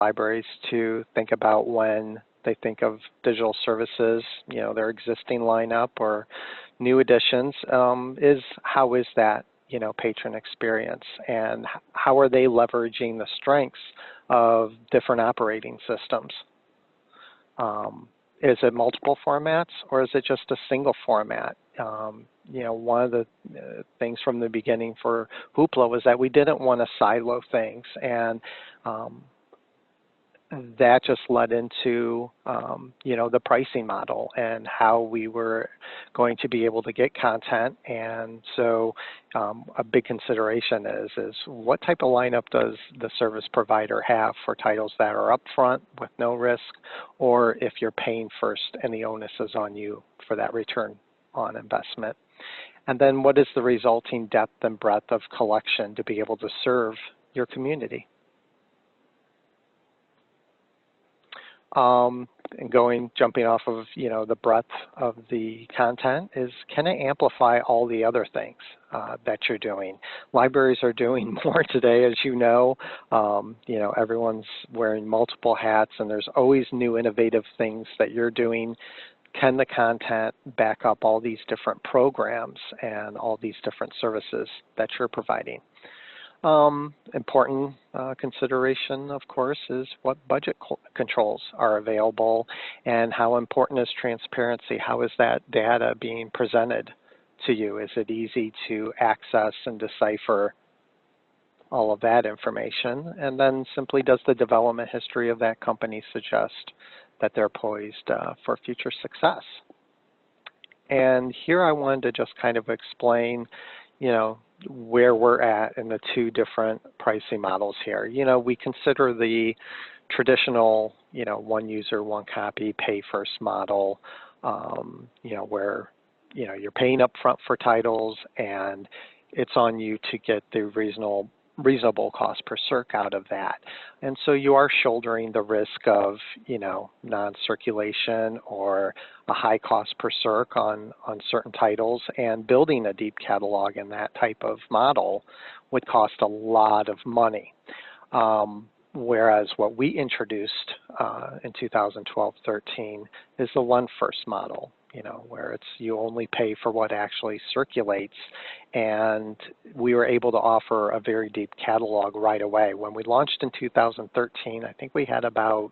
libraries to think about when they think of digital services, their existing lineup or new additions, is how is that, patron experience, and how are they leveraging the strengths of different operating systems? Is it multiple formats, or is it just a single format? One of the things from the beginning for Hoopla was that we didn't want to silo things, and that just led into the pricing model and how we were going to be able to get content. And so a big consideration is what type of lineup does the service provider have for titles that are upfront with no risk, or if you're paying first and the onus is on you for that return on investment. And then what is the resulting depth and breadth of collection to be able to serve your community? And jumping off of, the breadth of the content is, can it amplify all the other things that you're doing? Libraries are doing more today, as you know. Everyone's wearing multiple hats, and there's always new innovative things that you're doing. Can the content back up all these different programs and all these different services that you're providing? Important consideration, of course, is what budget controls are available, and how important is transparency? How is that data being presented to you? Is it easy to access and decipher all of that information? And then simply, does the development history of that company suggest that they're poised for future success? And here I wanted to just kind of explain, where we're at in the two different pricing models here. We consider the traditional, one user, one copy, pay first model, where, you're paying upfront for titles and it's on you to get the reasonable cost per circ out of that. And so you are shouldering the risk of, non-circulation or a high cost per circ on certain titles, and building a deep catalog in that type of model would cost a lot of money. Whereas what we introduced in 2012-13 is the one first model, where it's you only pay for what actually circulates, and we were able to offer a very deep catalog right away. When we launched in 2013, I think we had about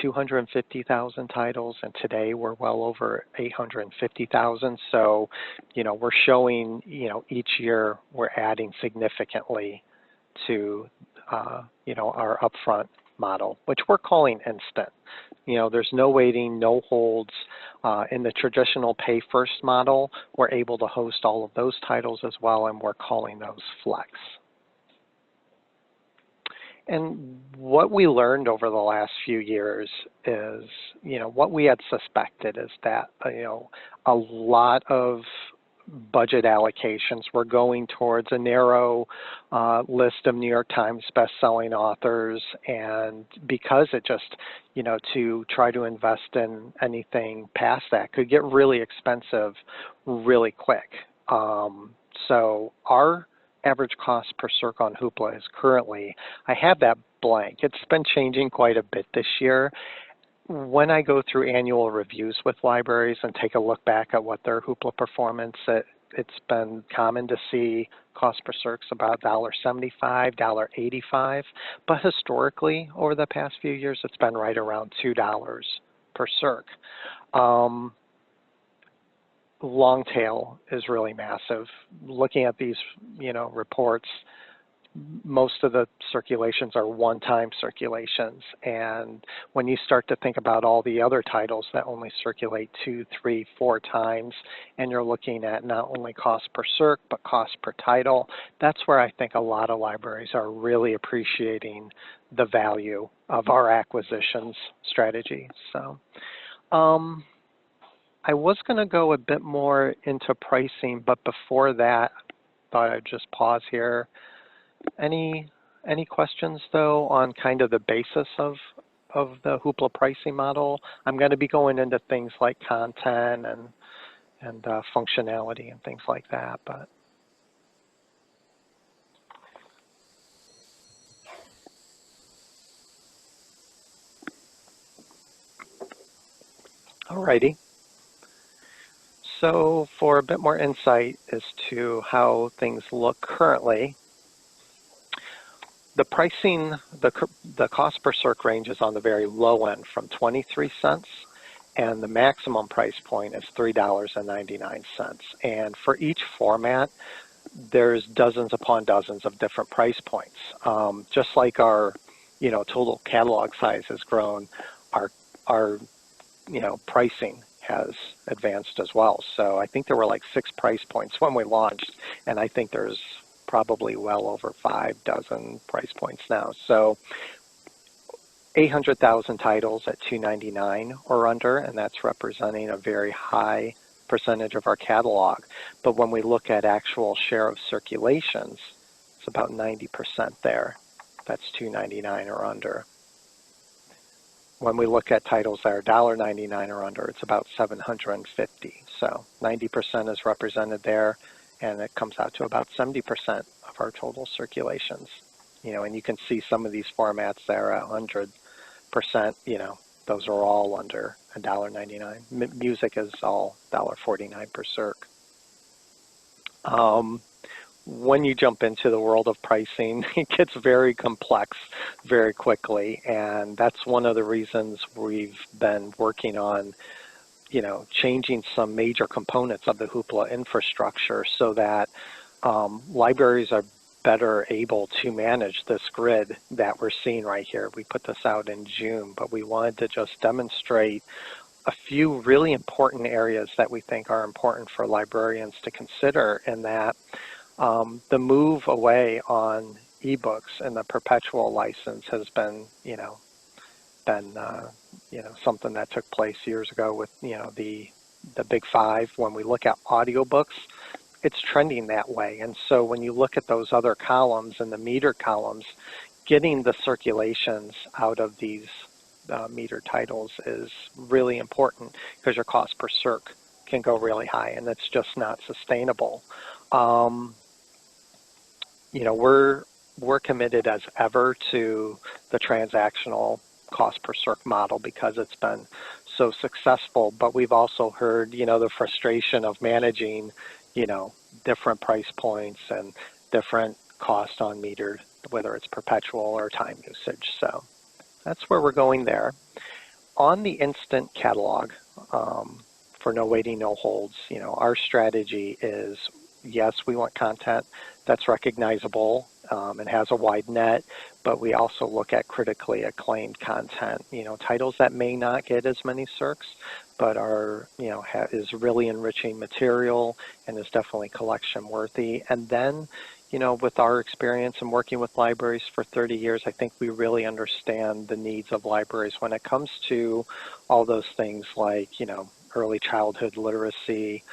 250,000 titles, and today we're well over 850,000. So, we're showing, each year we're adding significantly to, our upfront model, which we're calling instant. There's no waiting, no holds. In the traditional pay first model, we're able to host all of those titles as well, and we're calling those flex. And what we learned over the last few years is, what we had suspected is that, a lot of budget allocations were going towards a narrow list of New York Times best-selling authors, and because it just, to try to invest in anything past that could get really expensive really quick. So our average cost per circ on Hoopla is currently, I have that blank. It's been changing quite a bit this year. When I go through annual reviews with libraries and take a look back at what their Hoopla performance, it's been common to see cost per circs about $1.75, $1.85, but historically over the past few years it's been right around $2 per circ. Long tail is really massive. Looking at these, reports, most of the circulations are one-time circulations, and when you start to think about all the other titles that only circulate 2, 3, 4 times, and you're looking at not only cost per circ but cost per title, that's where I think a lot of libraries are really appreciating the value of our acquisitions strategy. So I was going to go a bit more into pricing, but before that, I thought I'd just pause here. Any questions, though, on kind of the basis of the Hoopla pricing model? I'm going to be going into things like content and functionality and things like that, but. Alrighty. So for a bit more insight as to how things look currently, the pricing, the cost per circ range is on the very low end from 23 cents, and the maximum price point is $3.99. And for each format, there's dozens upon dozens of different price points. Just like our, total catalog size has grown, our pricing has advanced as well. So I think there were like 6 price points when we launched, and I think there's probably well over 5 dozen price points now. So 800,000 titles at $2.99 or under, and that's representing a very high percentage of our catalog. But when we look at actual share of circulations, it's about 90% there. That's $2.99 or under. When we look at titles that are $1.99 or under, it's about 750. So 90% is represented there, and it comes out to about 70% of our total circulations. And you can see some of these formats there at 100%, those are all under $1.99. Music is all $1.49 per circ. When you jump into the world of pricing, it gets very complex very quickly, and that's one of the reasons we've been working on, changing some major components of the Hoopla infrastructure so that libraries are better able to manage this grid that we're seeing right here. We put this out in June, but we wanted to just demonstrate a few really important areas that we think are important for librarians to consider, in that the move away on ebooks and the perpetual license has been, something that took place years ago with, the big 5. When we look at audiobooks, it's trending that way. And so when you look at those other columns and the meter columns, getting the circulations out of these meter titles is really important, because your cost per circ can go really high, and that's just not sustainable. We're committed as ever to the transactional cost per circ model because it's been so successful, but we've also heard, the frustration of managing, different price points and different cost on meter, whether it's perpetual or time usage. So that's where we're going there. On the instant catalog, for no waiting, no holds, our strategy is, yes, we want content that's recognizable and has a wide net, but we also look at critically acclaimed content, titles that may not get as many circs, but are, is really enriching material and is definitely collection worthy. And then, with our experience in working with libraries for 30 years, I think we really understand the needs of libraries when it comes to all those things like, early childhood literacy,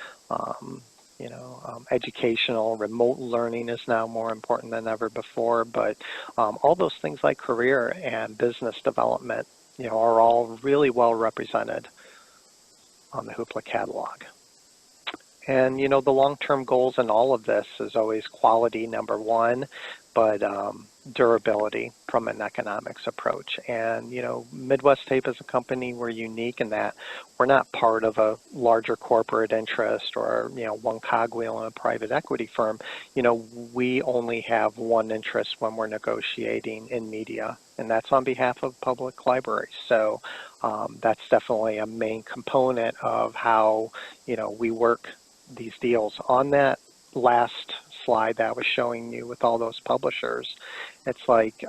educational, remote learning is now more important than ever before, but all those things like career and business development, are all really well represented on the Hoopla catalog. And, the long-term goals in all of this is always quality, number one, but durability from an economics approach. And, Midwest Tape as a company, we're unique in that we're not part of a larger corporate interest or, one cogwheel in a private equity firm. We only have one interest when we're negotiating in media, and that's on behalf of public libraries. So that's definitely a main component of how, we work these deals. On that last slide that I was showing you with all those publishers, it's like,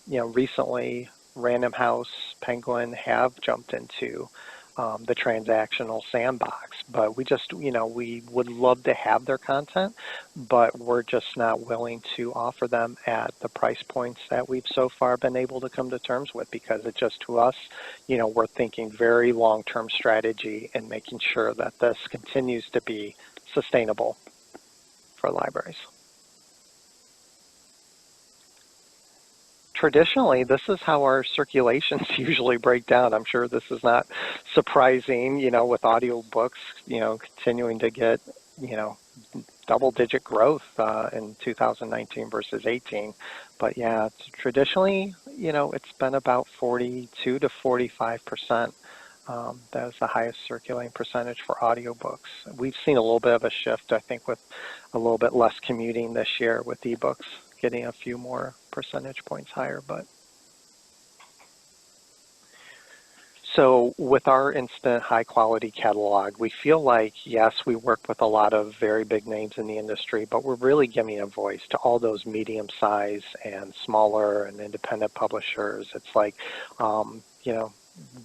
recently Random House, Penguin have jumped into the transactional sandbox, but we just, we would love to have their content, but we're just not willing to offer them at the price points that we've so far been able to come to terms with, because it just, to us, we're thinking very long-term strategy and making sure that this continues to be sustainable for libraries. Traditionally, this is how our circulations usually break down. I'm sure this is not surprising, with audiobooks, continuing to get, double-digit growth in 2019 versus 18. But yeah, traditionally, it's been about 42 to 45% That is the highest circulating percentage for audiobooks. We've seen a little bit of a shift, I think, with a little bit less commuting this year with ebooks getting a few more percentage points higher. But so with our instant high quality catalog, we feel like, yes, we work with a lot of very big names in the industry, but we're really giving a voice to all those medium size and smaller and independent publishers. It's like, you know,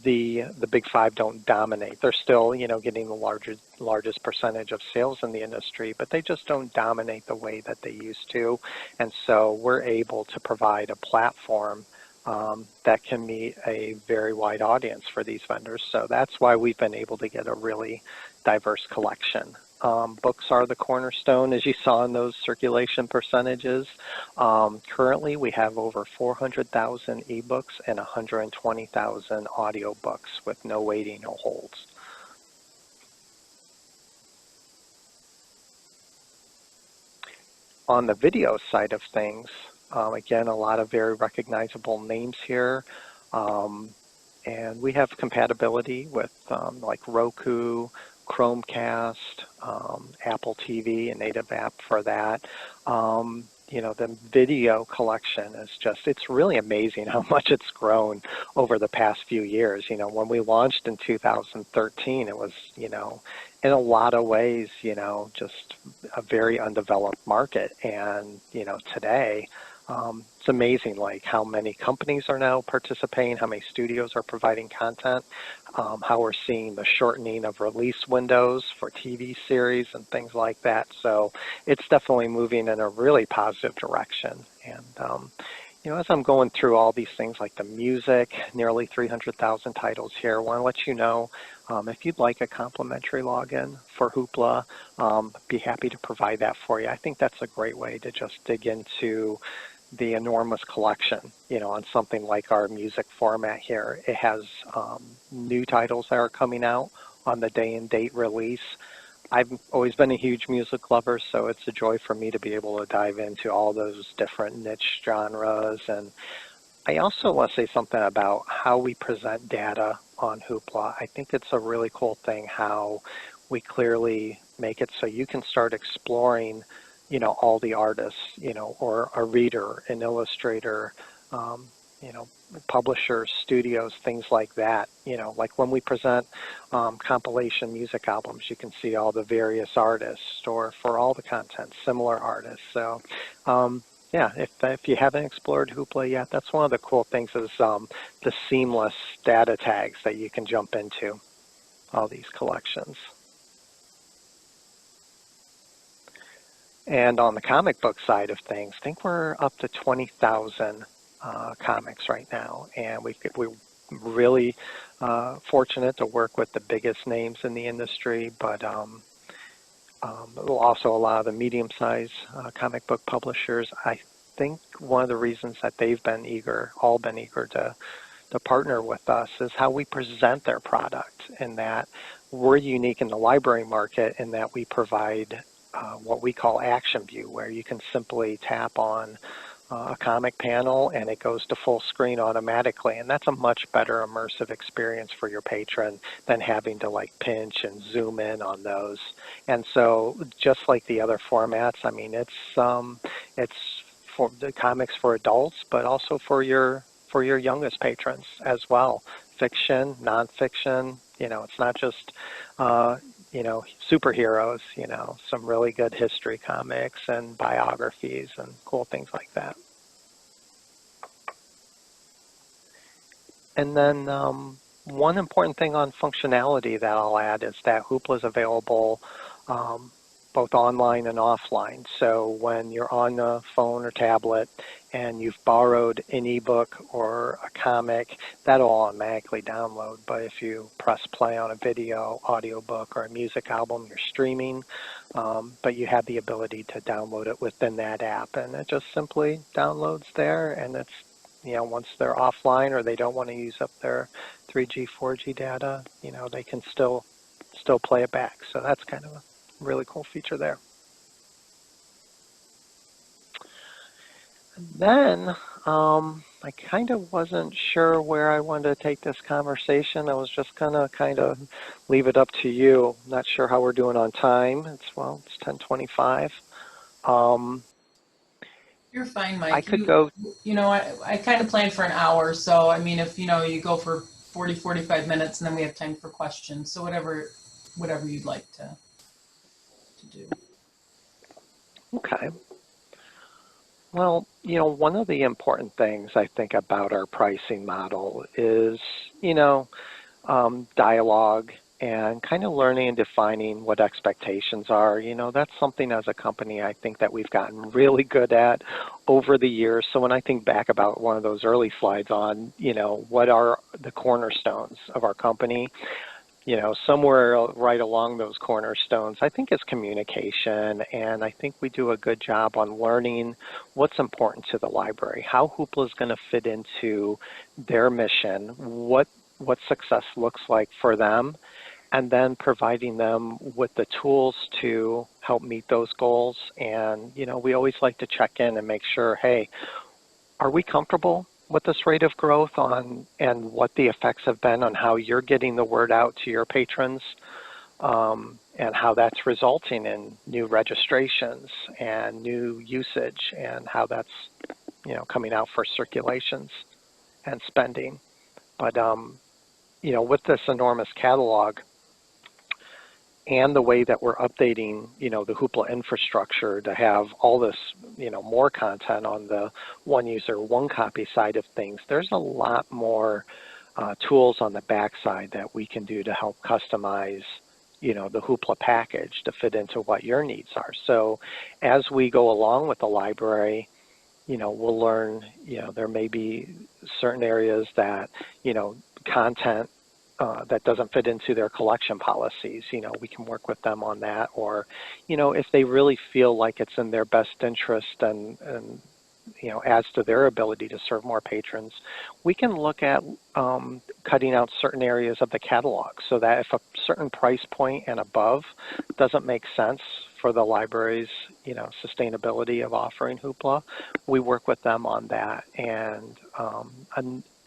the big five don't dominate. They're still, you know, getting the largest percentage of sales in the industry, but they just don't dominate the way that they used to. And so we're able to provide a platform that can meet a very wide audience for these vendors. So that's why we've been able to get a really diverse collection. Books are the cornerstone, as you saw in those circulation percentages. Currently, we have over 400,000 ebooks and 120,000 audiobooks with no waiting, no holds. On the video side of things, again, a lot of very recognizable names here. And we have compatibility with like Roku, Chromecast, Apple TV, a native app for that. You know, the video collection is just, it's really amazing how much it's grown over the past few years. You know, when we launched in 2013, it was, you know, in a lot of ways, you know, just a very undeveloped market. And, you know, today, it's amazing like how many companies are now participating, how many studios are providing content, how we're seeing the shortening of release windows for TV series and things like that. So it's definitely moving in a really positive direction. And you know, as I'm going through all these things like the music, nearly 300,000 titles here, I want to let you know if you'd like a complimentary login for Hoopla, be happy to provide that for you. I think that's a great way to just dig into the enormous collection, you know, on something like our music format here. It has new titles that are coming out on the day and date release. I've always been a huge music lover, so it's a joy for me to be able to dive into all those different niche genres. And I also want to say something about how we present data on Hoopla. I think it's a really cool thing how we clearly make it so you can start exploring, you know, all the artists, you know, or a reader, an illustrator, you know, publishers, studios, things like that. You know, like when we present compilation music albums, you can see all the various artists, or for all the content, similar artists. So yeah, if you haven't explored Hoopla yet, that's one of the cool things is the seamless data tags that you can jump into all these collections. And on the comic book side of things, I think we're up to 20,000 comics right now, and we're really fortunate to work with the biggest names in the industry, but also a lot of the medium-sized comic book publishers. I think one of the reasons that they've been all been eager to partner with us is how we present their product, and that we're unique in the library market in that we provide what we call Action View, where you can simply tap on a comic panel and it goes to full screen automatically, and that's a much better immersive experience for your patron than having to like pinch and zoom in on those. And so just like the other formats, I mean, it's for the comics for adults, but also for your youngest patrons as well. Fiction, nonfiction, you know, it's not just you know, superheroes, you know, some really good history comics and biographies and cool things like that. And then one important thing on functionality that I'll add is that Hoopla is available both online and offline. So when you're on a phone or tablet and you've borrowed an ebook or a comic, that'll automatically download. But if you press play on a video, audiobook, or a music album, you're streaming, but you have the ability to download it within that app. And it just simply downloads there, and it's, you know, once they're offline or they don't want to use up their 3G, 4G data, you know, they can still play it back. So that's kind of a really cool feature there. Then I kind of wasn't sure where I wanted to take this conversation. I was just gonna kind of leave it up to you. Not sure how we're doing on time. It's 10:25. Um, You're fine, I Mike. could go. I kind of planned for an hour. So, I mean, if, you go for 40, 45 minutes and then we have time for questions. So whatever you'd like to do. Okay. Well, one of the important things I think about our pricing model is, you know, dialogue and kind of learning and defining what expectations are. That's something as a company I think that we've gotten really good at over the years. So when I think back about one of those early slides on, what are the cornerstones of our company, somewhere right along those cornerstones, I think is communication. And I think we do a good job on learning what's important to the library, how Hoopla is going to fit into their mission, what success looks like for them, and then providing them with the tools to help meet those goals. And, we always like to check in and make sure, hey, are we comfortable with this rate of growth on and what the effects have been on how you're getting the word out to your patrons, and how that's resulting in new registrations and new usage and how that's coming out for circulations and spending. But with this enormous catalog and the way that we're updating, the Hoopla infrastructure to have all this, more content on the one user, one copy side of things, there's a lot more tools on the backside that we can do to help customize, the Hoopla package to fit into what your needs are. So as we go along with the library, we'll learn, there may be certain areas that, content that doesn't fit into their collection policies. We can work with them on that. Or, if they really feel like it's in their best interest and adds to their ability to serve more patrons, we can look at cutting out certain areas of the catalog so that if a certain price point and above doesn't make sense for the library's, sustainability of offering Hoopla, we work with them on that. And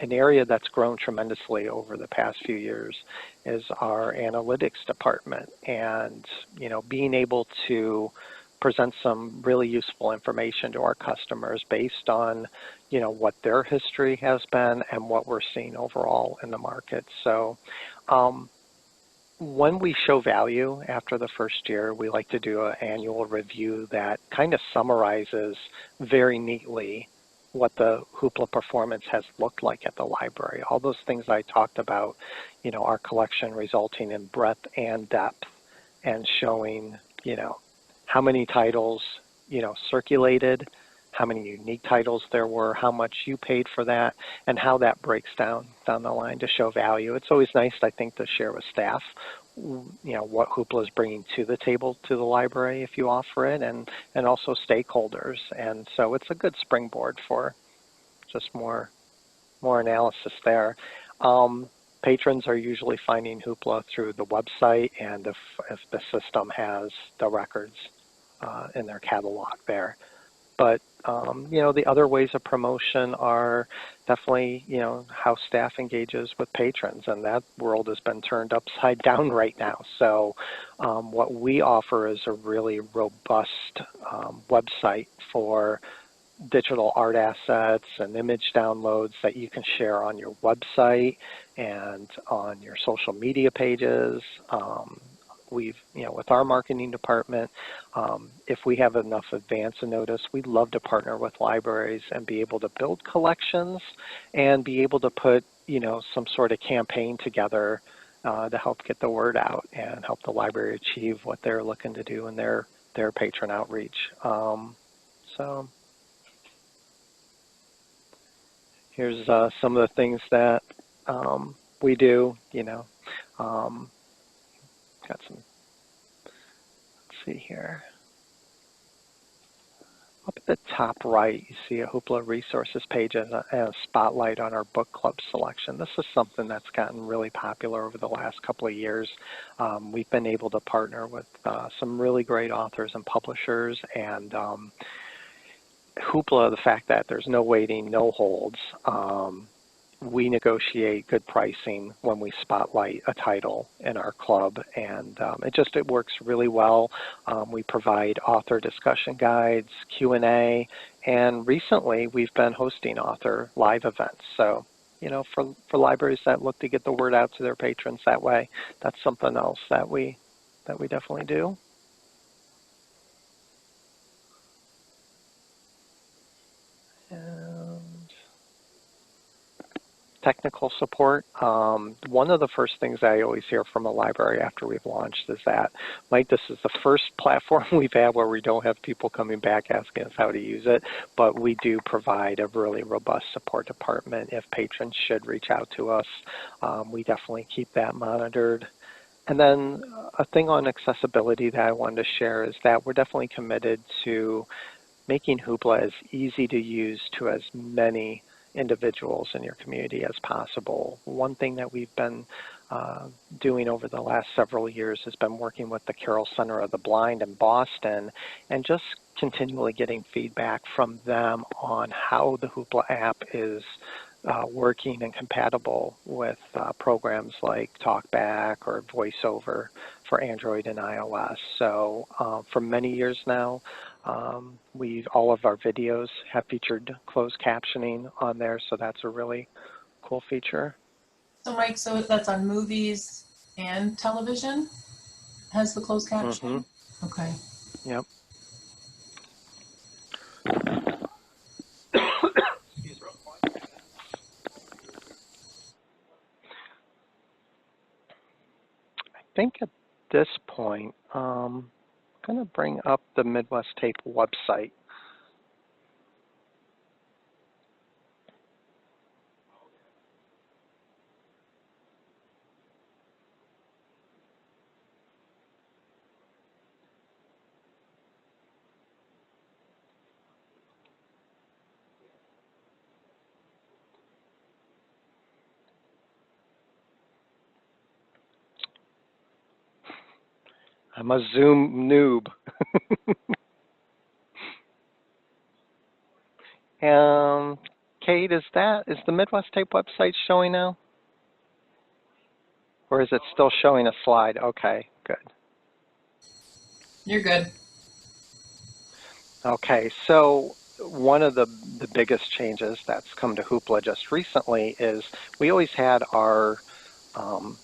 an area that's grown tremendously over the past few years is our analytics department, and being able to present some really useful information to our customers based on what their history has been and what we're seeing overall in the market. So um, when we show value after the first year, we like to do an annual review that kind of summarizes very neatly what the Hoopla performance has looked like at the library. All those things I talked about, our collection resulting in breadth and depth and showing, how many titles, circulated, how many unique titles there were, how much you paid for that, and how that breaks down the line to show value. It's always nice, I think, to share with staff, what Hoopla is bringing to the table to the library if you offer it, and also stakeholders. And so it's a good springboard for just more analysis there. Um, Patrons are usually finding Hoopla through the website, and if the system has the records in their catalog there. But the other ways of promotion are definitely, how staff engages with patrons, and that world has been turned upside down right now. So what we offer is a really robust website for digital art assets and image downloads that you can share on your website and on your social media pages. With our marketing department, if we have enough advance notice, we'd love to partner with libraries and be able to build collections and be able to put, some sort of campaign together to help get the word out and help the library achieve what they're looking to do in their patron outreach. So here's some of the things that we do. Um, got some. Let's see here. Up at the top right, you see a Hoopla resources page and a spotlight on our book club selection. This is something that's gotten really popular over the last couple of years. We've been able to partner with some really great authors and publishers, and Hoopla, the fact that there's no waiting, no holds. We negotiate good pricing when we spotlight a title in our club, and it works really well. We provide author discussion guides, Q&A, and recently we've been hosting author live events. So, you know, for libraries that look to get the word out to their patrons that way, that's something else that we definitely do. And technical support. One of the first things I always hear from a library after we've launched is that, Mike, this is the first platform we've had where we don't have people coming back asking us how to use it, but we do provide a really robust support department if patrons should reach out to us. We definitely keep that monitored. And then a thing on accessibility that I wanted to share is that we're definitely committed to making Hoopla as easy to use to as many individuals in your community as possible. One thing that we've been doing over the last several years has been working with the Carroll Center of the Blind in Boston and just continually getting feedback from them on how the Hoopla app is working and compatible with programs like TalkBack or VoiceOver for Android and iOS. So for many years now, all of our videos have featured closed captioning on there, so that's a really cool feature. So Mike, so that's on movies and television? Has the closed captioning? Mm-hmm. Okay. Yep. I think at this point, I'm going to bring up the Midwest Tape website. I'm a Zoom noob. Kate, is the Midwest Tape website showing now? Or is it still showing a slide? Okay, good. You're good. Okay, so one of the biggest changes that's come to Hoopla just recently is we always had our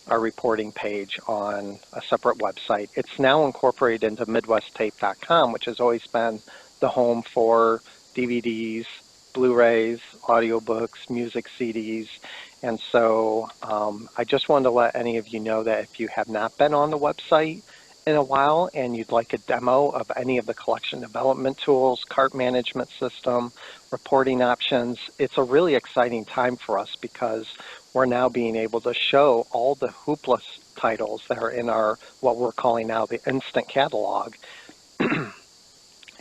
reporting page on a separate website. It's now incorporated into MidwestTape.com, which has always been the home for DVDs, Blu-rays, audiobooks, music CDs. And so I just wanted to let any of you know that if you have not been on the website in a while and you'd like a demo of any of the collection development tools, cart management system, reporting options, it's a really exciting time for us because we're now being able to show all the Hoopla titles that are in our, what we're calling now the instant catalog.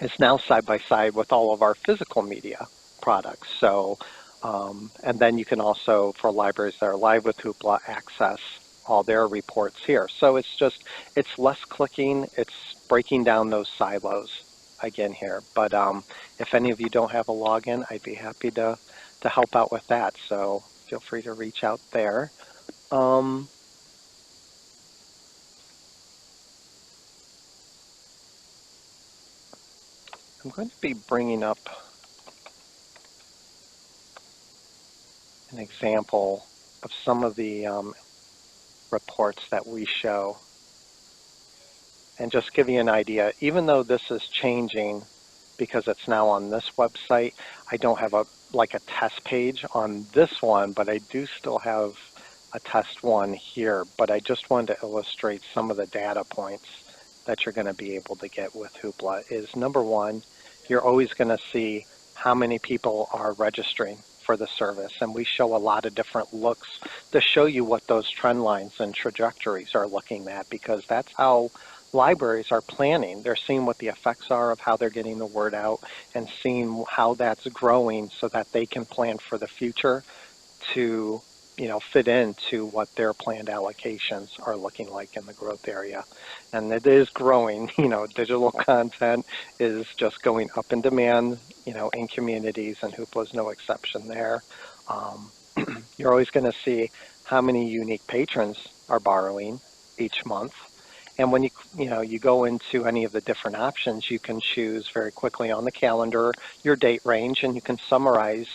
It's now side by side with all of our physical media products. So, and then you can also, for libraries that are live with Hoopla, access all their reports here. So it's less clicking, it's breaking down those silos again here. But if any of you don't have a login, I'd be happy to help out with that. So feel free to reach out there. I'm going to be bringing up an example of some of the reports that we show. And just give you an idea, even though this is changing because it's now on this website, I don't have a test page on this one, but I do still have a test one here. But I just wanted to illustrate some of the data points that you're going to be able to get with Hoopla. Is number one, you're always going to see how many people are registering for the service. And we show a lot of different looks to show you what those trend lines and trajectories are looking at, because that's how libraries are planning. They're seeing what the effects are of how they're getting the word out and seeing how that's growing so that they can plan for the future to fit into what their planned allocations are looking like in the growth area. And it is growing. Digital content is just going up in demand, in communities, and Hoopla's no exception there. You're always going to see how many unique patrons are borrowing each month. And when you go into any of the different options, you can choose very quickly on the calendar your date range, and you can summarize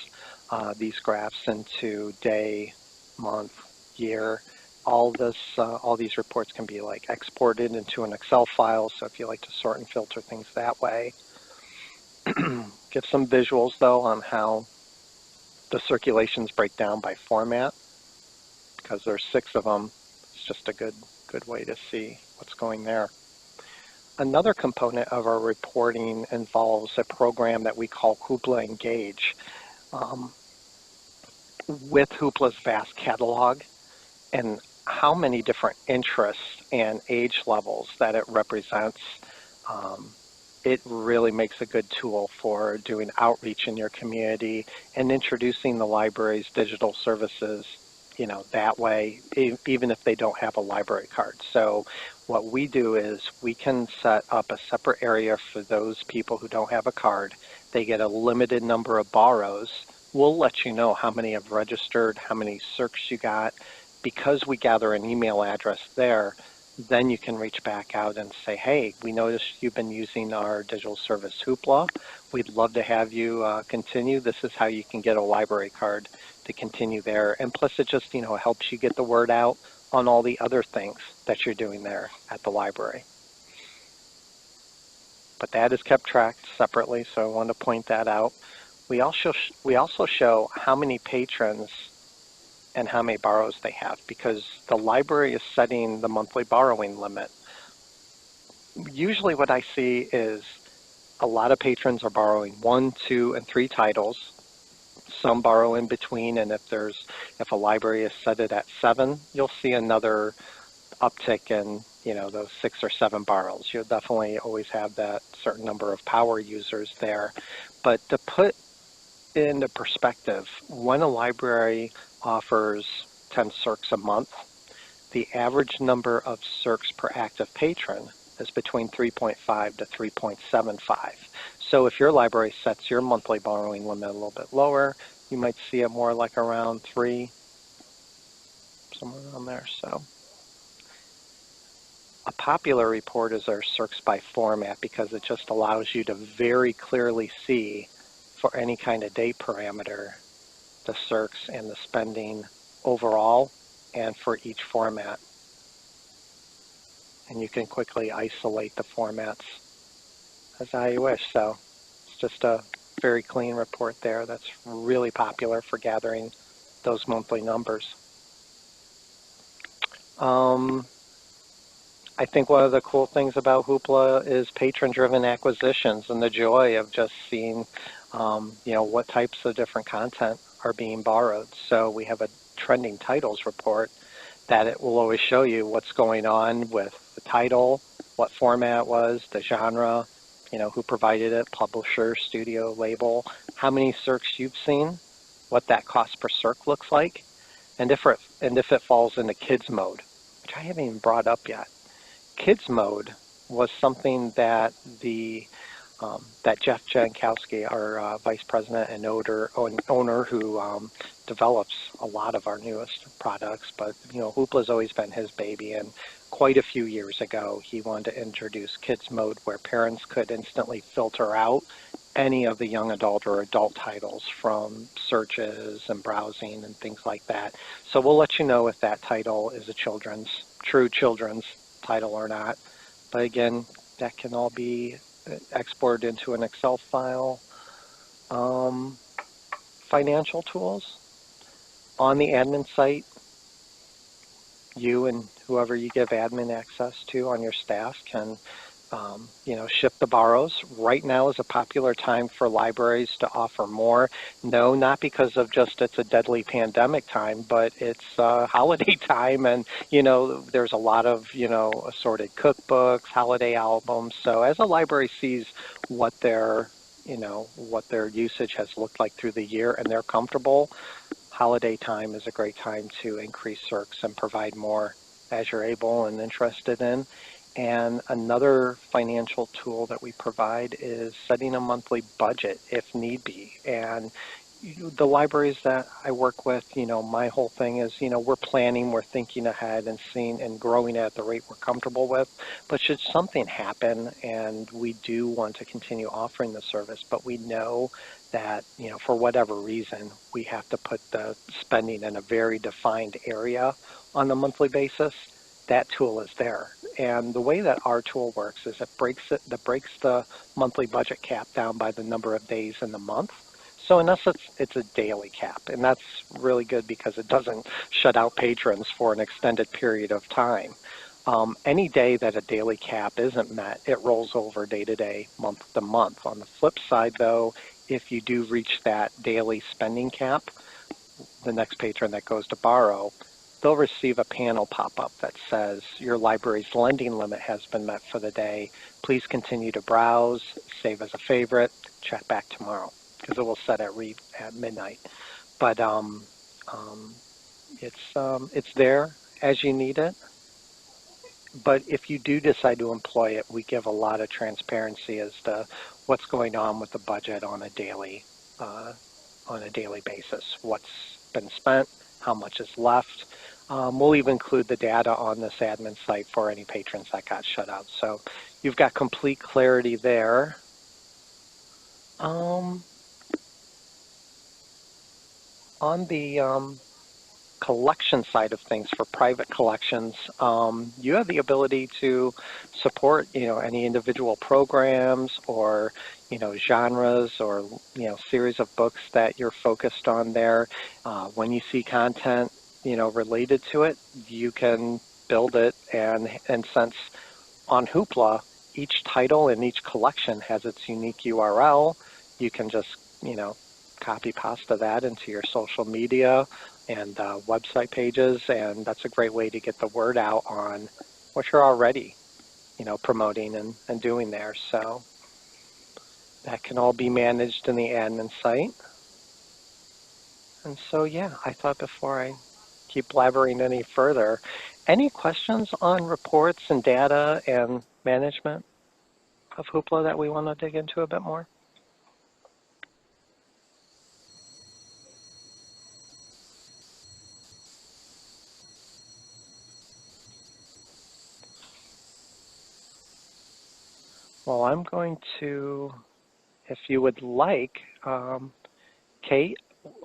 these graphs into day, month, year. All these reports can be like exported into an Excel file. So if you like to sort and filter things that way, give some visuals though on how the circulations break down by format, because there's 6 of them. It's just a good way to see what's going there. Another component of our reporting involves a program that we call Hoopla Engage. With Hoopla's vast catalog and how many different interests and age levels that it represents, it really makes a good tool for doing outreach in your community and introducing the library's digital services, that way, even if they don't have a library card. So what we do is we can set up a separate area for those people who don't have a card. They get a limited number of borrows. We'll let you know how many have registered, how many circs you got. Because we gather an email address there, then you can reach back out and say, hey, we noticed you've been using our digital service Hoopla. We'd love to have you continue. This is how you can get a library card to continue there. And plus it just, helps you get the word out on all the other things that you're doing there at the library. But that is kept tracked separately, so I wanted to point that out. We also show how many patrons and how many borrows they have, because the library is setting the monthly borrowing limit. Usually what I see is a lot of patrons are borrowing 1, 2, and 3 titles. Some borrow in between, and if a library is set it at 7, you'll see another uptick in those 6 or 7 borrows. You'll definitely always have that certain number of power users there. But to put into perspective, when a library offers 10 circs a month, the average number of circs per active patron is between 3.5 to 3.75. So if your library sets your monthly borrowing limit a little bit lower, you might see it more like around 3, somewhere around there. So a popular report is our circs by format, because it just allows you to very clearly see for any kind of date parameter the circs and the spending overall and for each format. And you can quickly isolate the formats as how you wish. So it's just a very clean report there that's really popular for gathering those monthly numbers. I think one of the cool things about Hoopla is patron-driven acquisitions and the joy of just seeing, what types of different content are being borrowed. So we have a trending titles report that it will always show you what's going on with the title, what format it was, the genre, who provided it, publisher, studio, label, how many circs you've seen, what that cost per circ looks like, and if it falls into kids mode, which I haven't even brought up yet. Kids mode was something that that Jeff Jankowski, our vice president and owner who develops a lot of our newest products, but Hoopla's always been his baby, and quite a few years ago he wanted to introduce kids mode where parents could instantly filter out any of the young adult or adult titles from searches and browsing and things like that. So we'll let you know if that title is a true children's title or not. But again, that can all be exported into an Excel file. Financial tools. On the admin site, you and whoever you give admin access to on your staff can ship the borrows. Right now is a popular time for libraries to offer more. No, not because of just it's a deadly pandemic time, but it's holiday time, and there's a lot of assorted cookbooks, holiday albums. So as a library sees what their usage has looked like through the year and they're comfortable, holiday time is a great time to increase circs and provide more as you're able and interested in. And another financial tool that we provide is setting a monthly budget if need be. And the libraries that I work with, my whole thing is, we're planning, we're thinking ahead and seeing and growing at the rate we're comfortable with. But should something happen and we do want to continue offering the service, but we know that, for whatever reason, we have to put the spending in a very defined area on a monthly basis, that tool is there. And the way that our tool works is it breaks the monthly budget cap down by the number of days in the month. So in essence, it's a daily cap, and that's really good because it doesn't shut out patrons for an extended period of time. Any day that a daily cap isn't met, it rolls over day to day, month to month. On the flip side, though, if you do reach that daily spending cap, the next patron that goes to borrow, they'll receive a panel pop-up that says your library's lending limit has been met for the day. Please continue to browse, save as a favorite, check back tomorrow, because it will set at midnight. But it's there as you need it. But if you do decide to employ it, we give a lot of transparency as to what's going on with the budget on a daily basis. What's been spent, how much is left. We'll even include the data on this admin site for any patrons that got shut out. So you've got complete clarity there. On the collection side of things for private collections, you have the ability to support, any individual programs or, genres or, series of books that you're focused on there. When you see content, related to it, you can build it, and since on Hoopla, each title and each collection has its unique URL, you can just, copy pasta that into your social media and website pages, and that's a great way to get the word out on what you're already, promoting and doing there. So that can all be managed in the admin site. And so, yeah, I thought before I keep blabbering any further, any questions on reports and data and management of Hoopla that we want to dig into a bit more? Well, I'm going to, if you would like, Kate,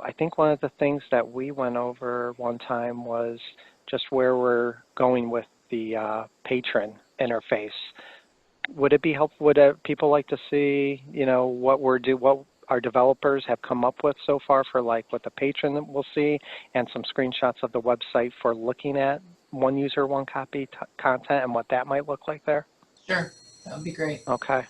I think one of the things that we went over one time was just where we're going with the patron interface. Would it be helpful? Would people like to see, what our developers have come up with so far for like what the patron will see, and some screenshots of the website for looking at one user, one copy content and what that might look like there? Sure, that would be great. Okay.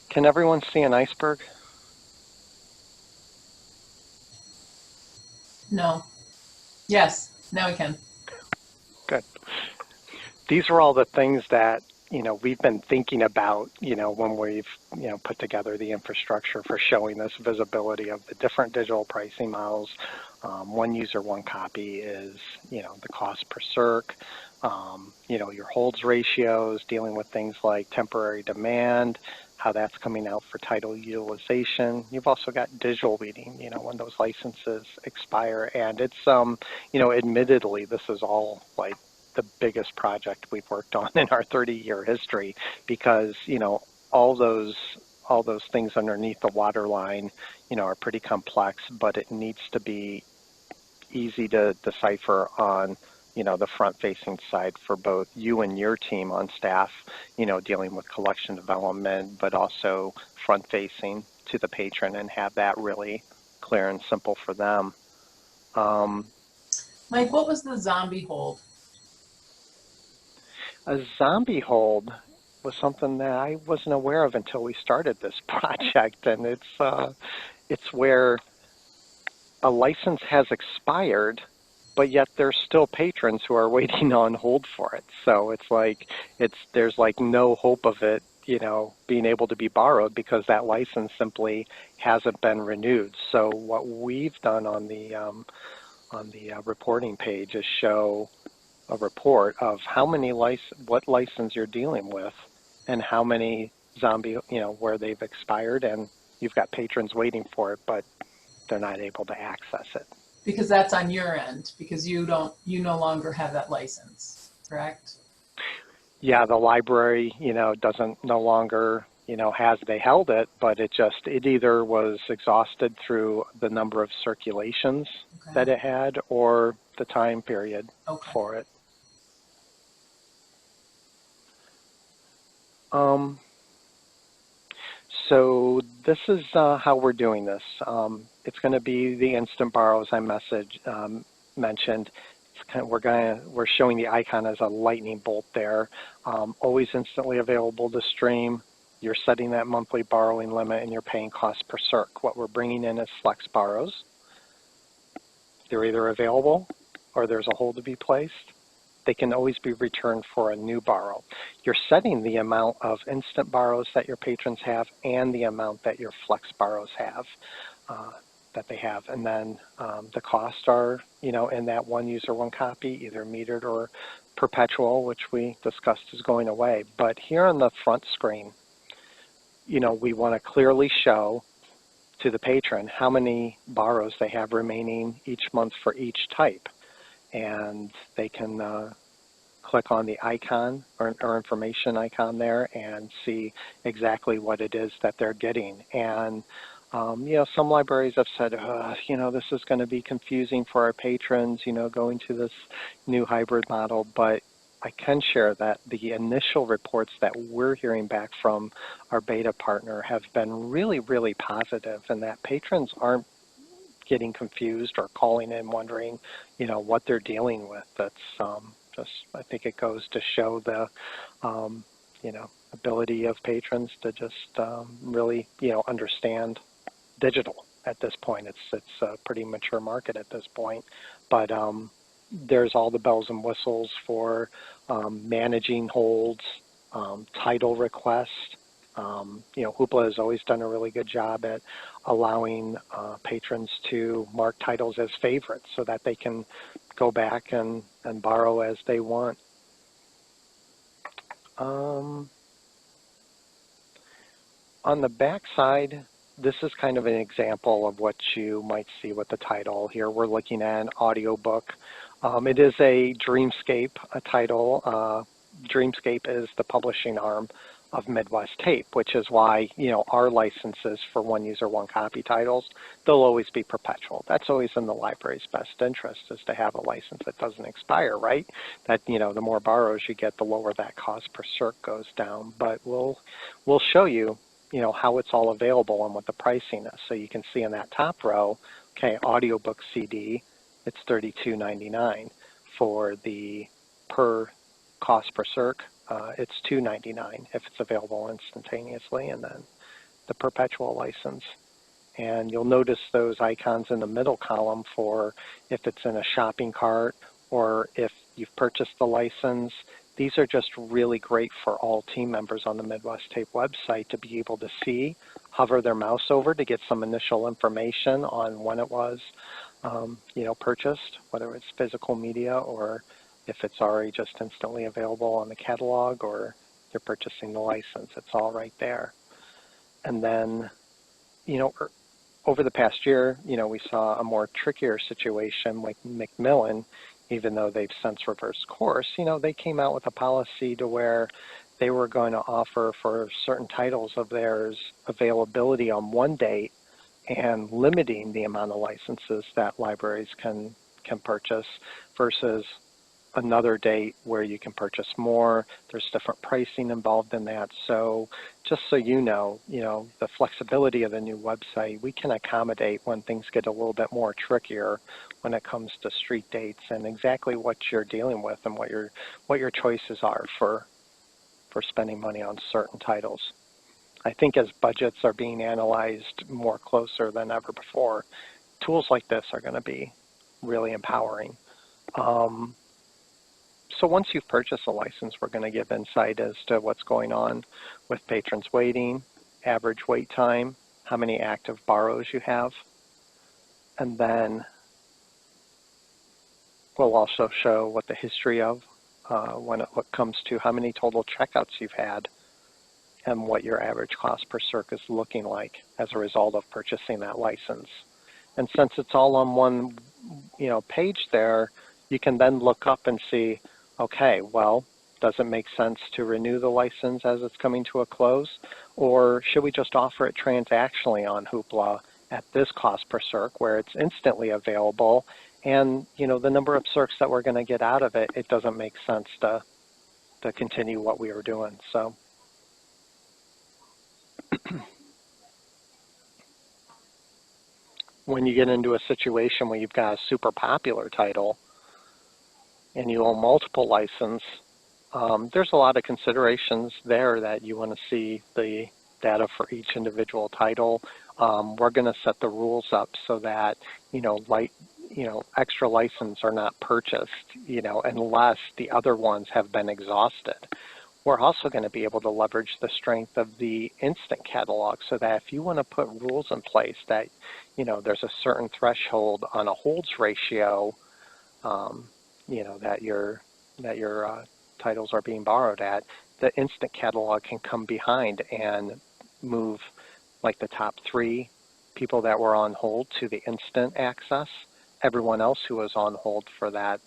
Can everyone see an iceberg? No. Yes, now we can. Good. These are all the things that, we've been thinking about, when we've, put together the infrastructure for showing this visibility of the different digital pricing models. One user, one copy is, the cost per circ, your holds ratios, dealing with things like temporary demand, how that's coming out for title utilization. You've also got digital reading, when those licenses expire. And it's, admittedly, this is all like the biggest project we've worked on in our 30-year history, because, all those things underneath the waterline, are pretty complex, but it needs to be easy to decipher on the front-facing side for both you and your team on staff, dealing with collection development, but also front-facing to the patron and have that really clear and simple for them. Mike, what was the zombie hold? A zombie hold was something that I wasn't aware of until we started this project, and it's where a license has expired, but yet there's still patrons who are waiting on hold for it. So it's like there's like no hope of it, being able to be borrowed because that license simply hasn't been renewed. So what we've done on the reporting page is show a report of how many what license you're dealing with, and how many zombie, where they've expired, and you've got patrons waiting for it, but they're not able to access it. Because that's on your end, because you no longer have that license, correct? Yeah, the library, doesn't no longer, they held it, but it either was exhausted through the number of circulations that it had or the time period for it. So this is how we're doing this. It's going to be the instant borrows I mentioned. We're showing the icon as a lightning bolt there. Always instantly available to stream. You're setting that monthly borrowing limit, and you're paying cost per circ. What we're bringing in is flex borrows. They're either available or there's a hold to be placed. They can always be returned for a new borrow. You're setting the amount of instant borrows that your patrons have and the amount that your flex borrows have, and then the costs are, in that one user, one copy, either metered or perpetual, which we discussed is going away. But here on the front screen, we want to clearly show to the patron how many borrows they have remaining each month for each type. And they can click on the icon or information icon there and see exactly what it is that they're getting. And some libraries have said, this is going to be confusing for our patrons, going to this new hybrid model. But I can share that the initial reports that we're hearing back from our beta partner have been really, really positive, and that patrons aren't getting confused or calling in wondering, what they're dealing with. That's I think it goes to show the, ability of patrons to just really, understand digital at this point. It's a pretty mature market at this point, but there's all the bells and whistles for managing holds, title request. Hoopla has always done a really good job at allowing patrons to mark titles as favorites so that they can go back and borrow as they want. On the back side, this is kind of an example of what you might see with the title. Here we're looking at an audiobook. It is a Dreamscape title. Dreamscape is the publishing arm of Midwest Tape, which is why, our licenses for one user, one copy titles, they'll always be perpetual. That's always in the library's best interest, is to have a license that doesn't expire, right? That, the more borrows you get, the lower that cost per circ goes down. But we'll show you, how it's all available and what the pricing is. So you can see in that top row, okay, audiobook CD, it's $32.99. For the per cost per circ, it's $2.99 if it's available instantaneously, and then the perpetual license. And you'll notice those icons in the middle column for if it's in a shopping cart or if you've purchased the license. These are just really great for all team members on the Midwest Tape website to be able to see, hover their mouse over to get some initial information on when it was, purchased, whether it's physical media or if it's already just instantly available on the catalog or you're purchasing the license. It's all right there. And then, over the past year, we saw a more trickier situation with Macmillan. Even though they've since reversed course, they came out with a policy to where they were going to offer for certain titles of theirs availability on one date and limiting the amount of licenses that libraries can purchase versus another date where you can purchase more. There's different pricing involved in that. So just so you know, the flexibility of the new website, we can accommodate when things get a little bit more trickier when it comes to street dates and exactly what you're dealing with and what your choices are for spending money on certain titles. I think as budgets are being analyzed more closer than ever before, tools like this are going to be really empowering. So once you've purchased a license, we're going to give insight as to what's going on with patrons waiting, average wait time, how many active borrows you have, and then we'll also show what the history of when it comes to how many total checkouts you've had and what your average cost per circ is looking like as a result of purchasing that license. And since it's all on one page there, you can then look up and see, okay, well, does it make sense to renew the license as it's coming to a close? Or should we just offer it transactionally on Hoopla at this cost per circ where it's instantly available? And the number of circs that we're going to get out of it, it doesn't make sense to continue what we were doing. So when you get into a situation where you've got a super popular title and you own multiple licenses, there's a lot of considerations there that you want to see the data for each individual title. We're going to set the rules up so that extra licenses are not purchased unless the other ones have been exhausted. We're also going to be able to leverage the strength of the instant catalog so that if you want to put rules in place that there's a certain threshold on a holds ratio that your titles are being borrowed at, the instant catalog can come behind and move like the top 3 people that were on hold to the instant access. Everyone else who was on hold for that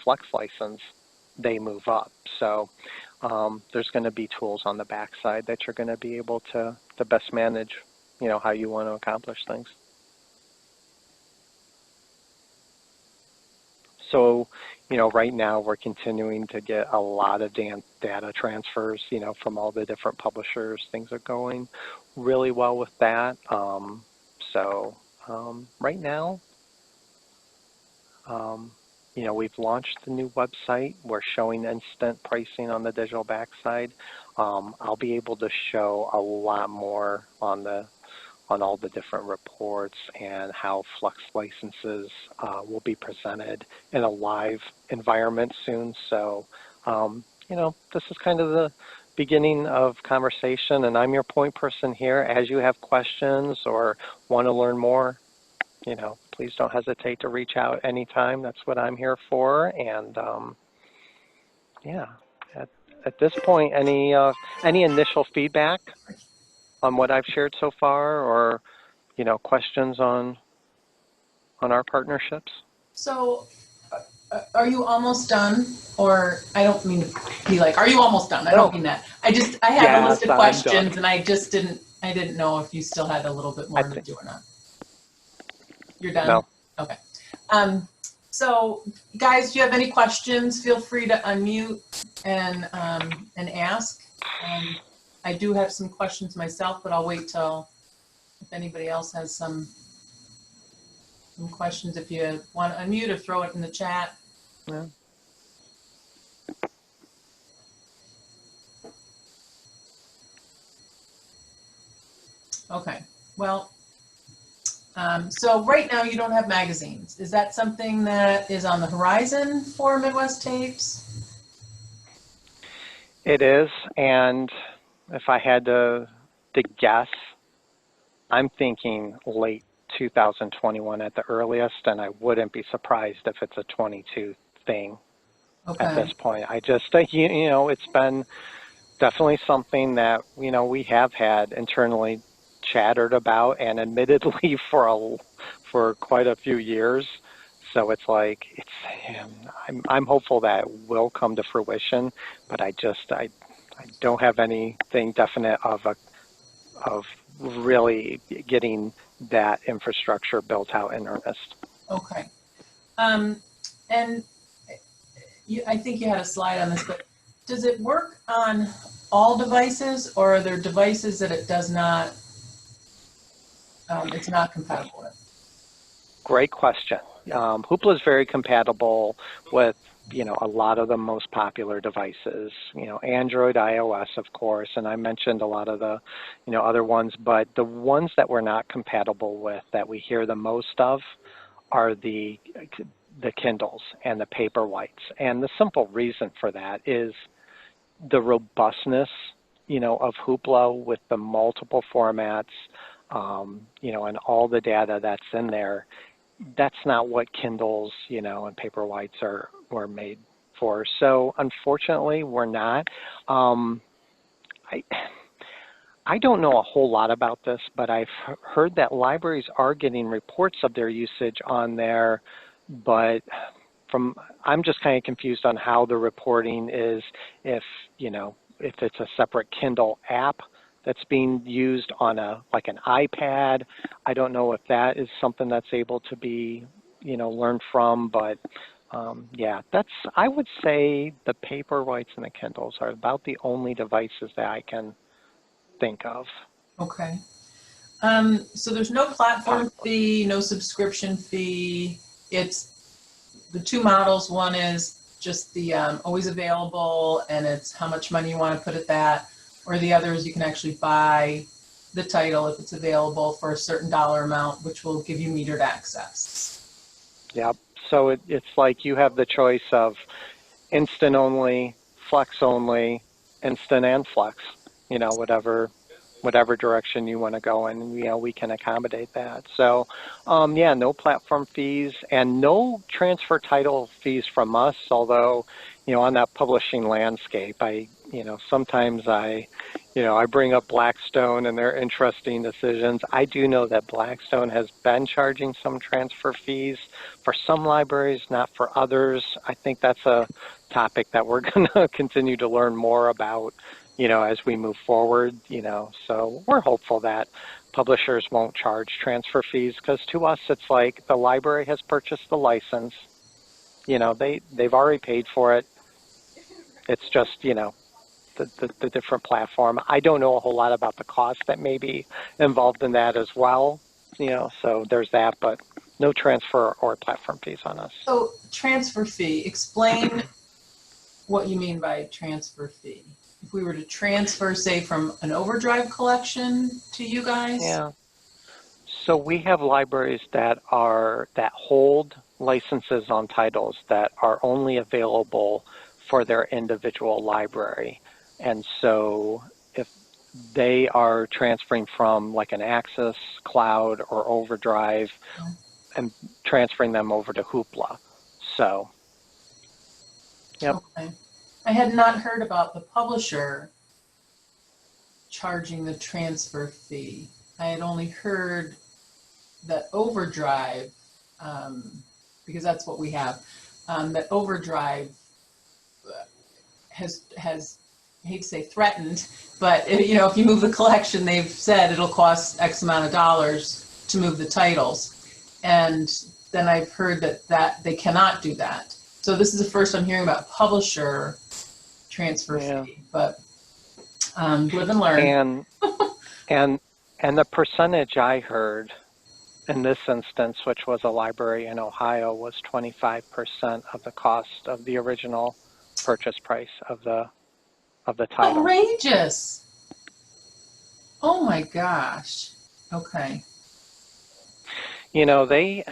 flex license, they move up. So there's going to be tools on the backside that you're going to be able to best manage, how you want to accomplish things. So, right now we're continuing to get a lot of data transfers, from all the different publishers. Things are going really well with that. Right now, we've launched the new website. We're showing instant pricing on the digital backside. I'll be able to show a lot more on all the different reports and how Flux licenses will be presented in a live environment soon. So, this is kind of the beginning of conversation, and I'm your point person here. As you have questions or want to learn more, please don't hesitate to reach out anytime. That's what I'm here for. And at this point, any initial feedback on what I've shared so far, or questions on our partnerships? So are you almost done? Or I don't mean to be like, are you almost done? I don't mean that. I have a list of questions and I didn't know if you still had a little bit more to do or not. You're done? No. Okay. So guys, do you have any questions? Feel free to unmute and ask. I do have some questions myself, but I'll wait till if anybody else has some questions. If you want to unmute or throw it in the chat. Yeah. Okay. Well, so right now you don't have magazines. Is that something that is on the horizon for Midwest Tapes? It is, and if I had to guess, I'm thinking late 2021 at the earliest, and I wouldn't be surprised if it's a 22 thing at this point. I just think, it's been definitely something that, we have had internally chattered about and admittedly for quite a few years. So it's like, I'm hopeful that it will come to fruition, but I don't have anything definite of really getting that infrastructure built out in earnest. Okay. And I think you had a slide on this, but does it work on all devices, or are there devices that it does not, it's not compatible with? Great question. Hoopla is very compatible with, a lot of the most popular devices, Android, iOS, of course, and I mentioned a lot of the, other ones, but the ones that we're not compatible with that we hear the most of are the Kindles and the Paperwhites. And the simple reason for that is the robustness, of Hoopla with the multiple formats, and all the data that's in there. That's not what Kindles, and Paperwhites were made for. So unfortunately, we're not. I don't know a whole lot about this, but I've heard that libraries are getting reports of their usage on there, but I'm just kind of confused on how the reporting is, if it's a separate Kindle app that's being used on like an iPad. I don't know if that is something that's able to be, learned from, but yeah, I would say the Paperwhites and the Kindles are about the only devices that I can think of. Okay. So there's no platform fee, no subscription fee. It's the two models. One is just the always available, and it's how much money you want to put at that. Or the other is you can actually buy the title if it's available for a certain dollar amount, which will give you metered access. Yep. So it's like you have the choice of instant only, flex only, instant and flex, whatever direction you want to go in, we can accommodate that. So, yeah, no platform fees and no transfer title fees from us, although, on that publishing landscape, sometimes I bring up Blackstone and their interesting decisions. I do know that Blackstone has been charging some transfer fees for some libraries, not for others. I think that's a topic that we're going to continue to learn more about, as we move forward, so we're hopeful that publishers won't charge transfer fees, because to us, it's like the library has purchased the license, they've already paid for it. It's just, the different platform. I don't know a whole lot about the cost that may be involved in that as well, so there's that, but no transfer or platform fees on us. So transfer fee, explain what you mean by transfer fee. If we were to transfer, say, from an Overdrive collection to you guys? Yeah. So we have libraries that hold licenses on titles that are only available for their individual library. And so if they are transferring from like an Access, Cloud, or Overdrive and transferring them over to Hoopla. So, yep. Okay. I had not heard about the publisher charging the transfer fee. I had only heard that Overdrive, because that's what we have, that Overdrive has I hate to say threatened, but if you move the collection, they've said it'll cost X amount of dollars to move the titles. And then I've heard that they cannot do that. So this is the first I'm hearing about publisher transfer fee, but live and learn. And the percentage I heard in this instance, which was a library in Ohio, was 25% of the cost of the original purchase price of the title. Outrageous! Oh my gosh. Okay. They.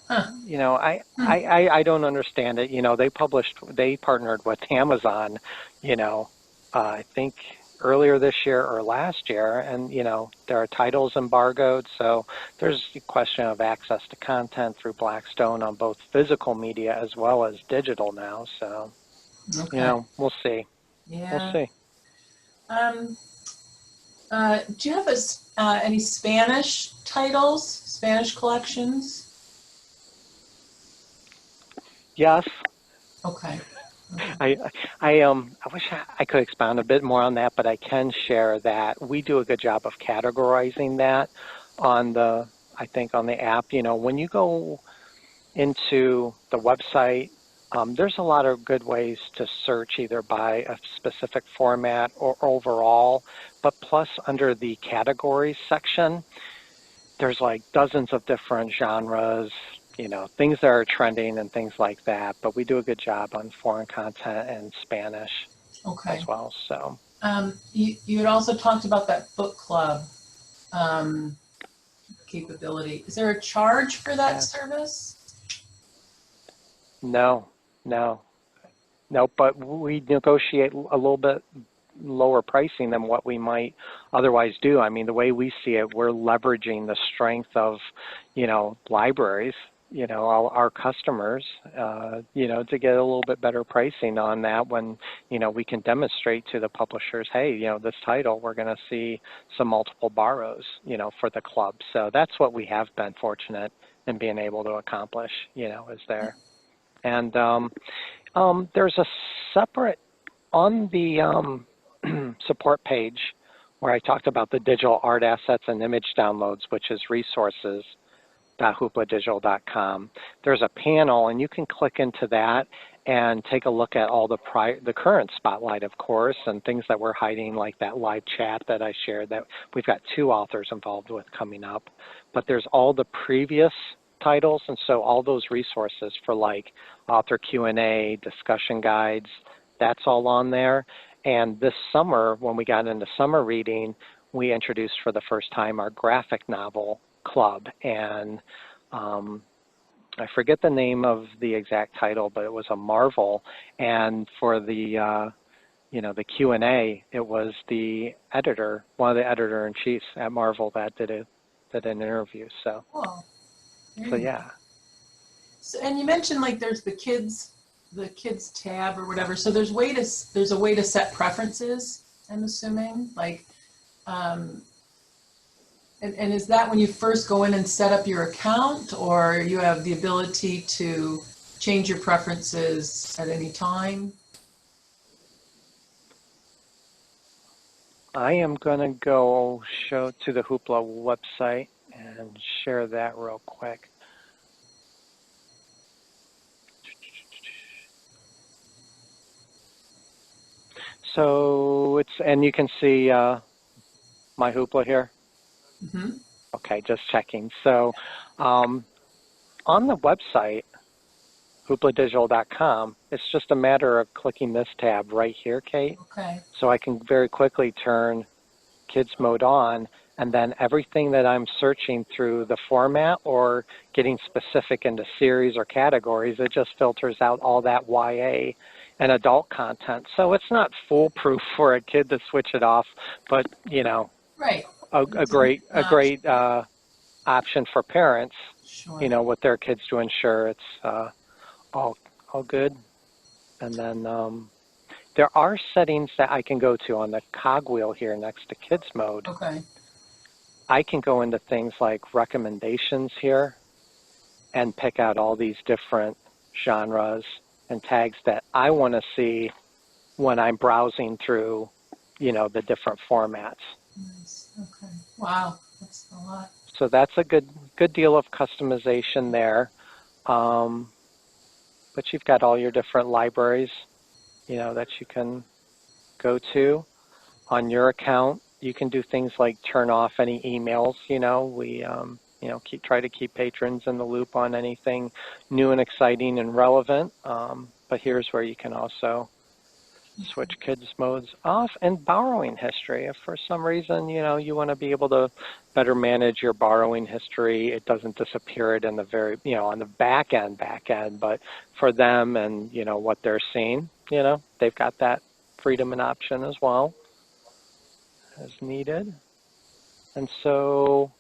I don't understand it. They partnered with Amazon, I think earlier this year or last year, and, there are titles embargoed, so there's a question of access to content through Blackstone on both physical media as well as digital now, so, we'll see. Yeah. We'll see. Do you have any Spanish titles, Spanish collections? Yes. Okay. I wish I could expound a bit more on that, but I can share that we do a good job of categorizing that on the app. When you go into the website There's a lot of good ways to search either by a specific format or overall, but plus under the categories section, there's like dozens of different genres, things that are trending and things like that. But we do a good job on foreign content and Spanish as Okay. well. So You had also talked about that book club capability. Is there a charge for that service? No, no, no, but we negotiate a little bit lower pricing than what we might otherwise do. I mean, the way we see it, we're leveraging the strength of, libraries, our customers, to get a little bit better pricing on that when, we can demonstrate to the publishers, hey, this title, we're going to see some multiple borrows, for the club. So that's what we have been fortunate in being able to accomplish, is there. And there's a separate, on the support page where I talked about the digital art assets and image downloads, which is resources.hoopladigital.com. There's a panel, and you can click into that and take a look at all the current spotlight, of course, and things that we're hiding, like that live chat that I shared that we've got 2 authors involved with coming up. But there's all the previous titles, and so all those resources for like author Q&A, discussion guides, that's all on there. And this summer, when we got into summer reading, we introduced for the first time our graphic novel club. And I forget the name of the exact title, but it was a Marvel. And for the the Q&A, it was the editor, one of the editor-in-chiefs at Marvel that did an interview. So, yeah. So, and you mentioned like there's the kids tab or whatever. So there's a way to set preferences, I'm assuming, like, and is that when you first go in and set up your account, or you have the ability to change your preferences at any time? I am going to go to the Hoopla website and share that real quick. So and you can see my Hoopla here. Mm-hmm. Okay, just checking. So on the website, hoopladigital.com, it's just a matter of clicking this tab right here, Kate. Okay. So I can very quickly turn kids mode on, and then everything that I'm searching through the format or getting specific into series or categories, it just filters out all that YA and adult content. So it's not foolproof for a kid to switch it off, but right. a great option for parents, sure. with their kids to ensure it's all good. And then there are settings that I can go to on the cogwheel here next to kids mode. Okay. I can go into things like recommendations here and pick out all these different genres and tags that I want to see when I'm browsing through, the different formats. Nice. Okay. Wow, that's a lot. So that's a good deal of customization there. But you've got all your different libraries, that you can go to on your account. You can do things like turn off any emails. We try to keep patrons in the loop on anything new and exciting and relevant. But here's where you can also switch kids modes off, and borrowing history. If for some reason, you want to be able to better manage your borrowing history, it doesn't disappear it in the very, on the back end, but for them and, what they're seeing, they've got that freedom and option as well as needed. And so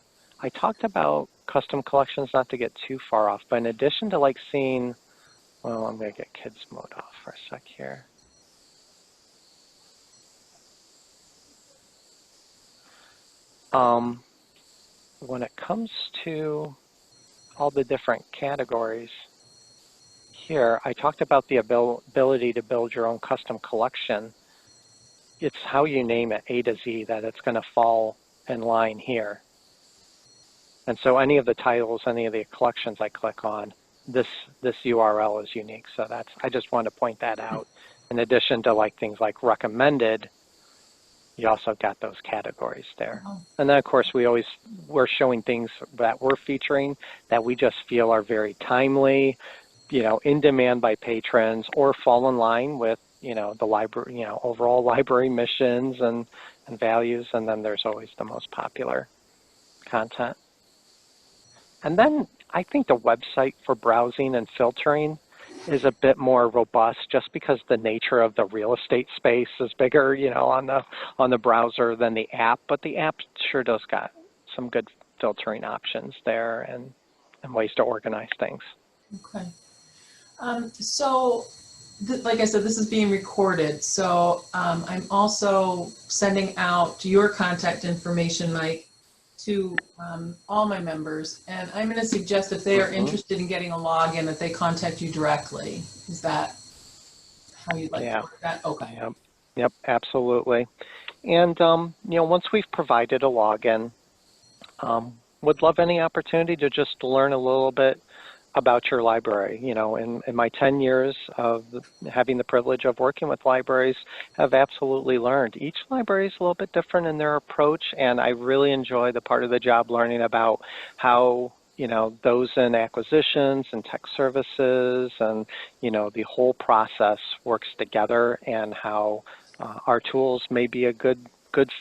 I talked about custom collections, not to get too far off, but in addition to like seeing, well, I'm going to get kids mode off for a sec here. When it comes to all the different categories here, I talked about the ability to build your own custom collection. It's how you name it, A to Z, that it's going to fall in line here. And so any of the titles, any of the collections I click on, this URL is unique. So I just wanted to point that out. In addition to like things like recommended, you also got those categories there. Oh. And then of course we're showing things that we're featuring that we just feel are very timely, in demand by patrons, or fall in line with, the library, overall library missions and values. And then there's always the most popular content. And then I think the website for browsing and filtering is a bit more robust, just because the nature of the real estate space is bigger, on the browser than the app. But the app sure does got some good filtering options there and ways to organize things. Okay. So, like I said, this is being recorded. So I'm also sending out your contact information, Mike, to all my members. And I'm going to suggest if they are interested in getting a login, that they contact you directly. Is that how you'd like to work that? Okay. Yep, absolutely. And, once we've provided a login, would love any opportunity to just learn a little bit about your library. In my 10 years of having the privilege of working with libraries, have absolutely learned. Each library is a little bit different in their approach, and I really enjoy the part of the job learning about how, those in acquisitions and tech services and, the whole process works together, and how our tools may be a good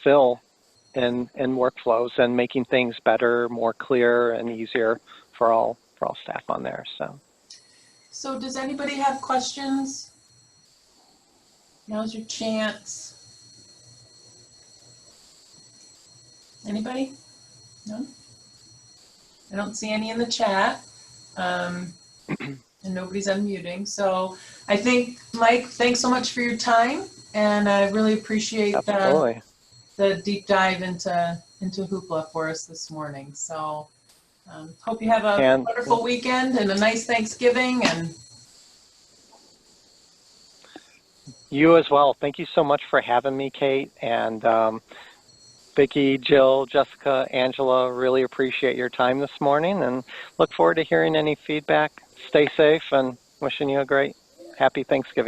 fill in workflows and making things better, more clear, and easier for all staff on there. So does anybody have questions? Now's your chance. Anybody? No? I don't see any in the chat. And nobody's unmuting. So I think, Mike, thanks so much for your time. And I really appreciate the deep dive into Hoopla for us this morning. So hope you have a wonderful weekend and a nice Thanksgiving. And you as well. Thank you so much for having me, Kate. And Vicki, Jill, Jessica, Angela, really appreciate your time this morning and look forward to hearing any feedback. Stay safe and wishing you a great, happy Thanksgiving.